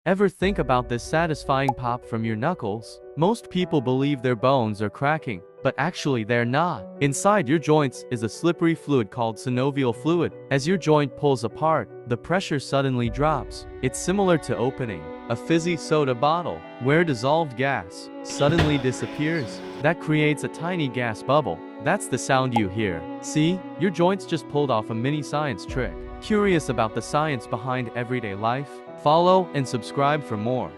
Ever think about this satisfying pop from your knuckles? Most people believe their bones are cracking, but actually they're not. Inside your joints is a slippery fluid called synovial fluid. As your joint pulls apart, the pressure suddenly drops. It's similar to opening a fizzy soda bottle, where dissolved gas suddenly disappears. That creates a tiny gas bubble. That's the sound you hear. See, your joints just pulled off a mini science trick. Curious about the science behind everyday life? Follow and subscribe for more.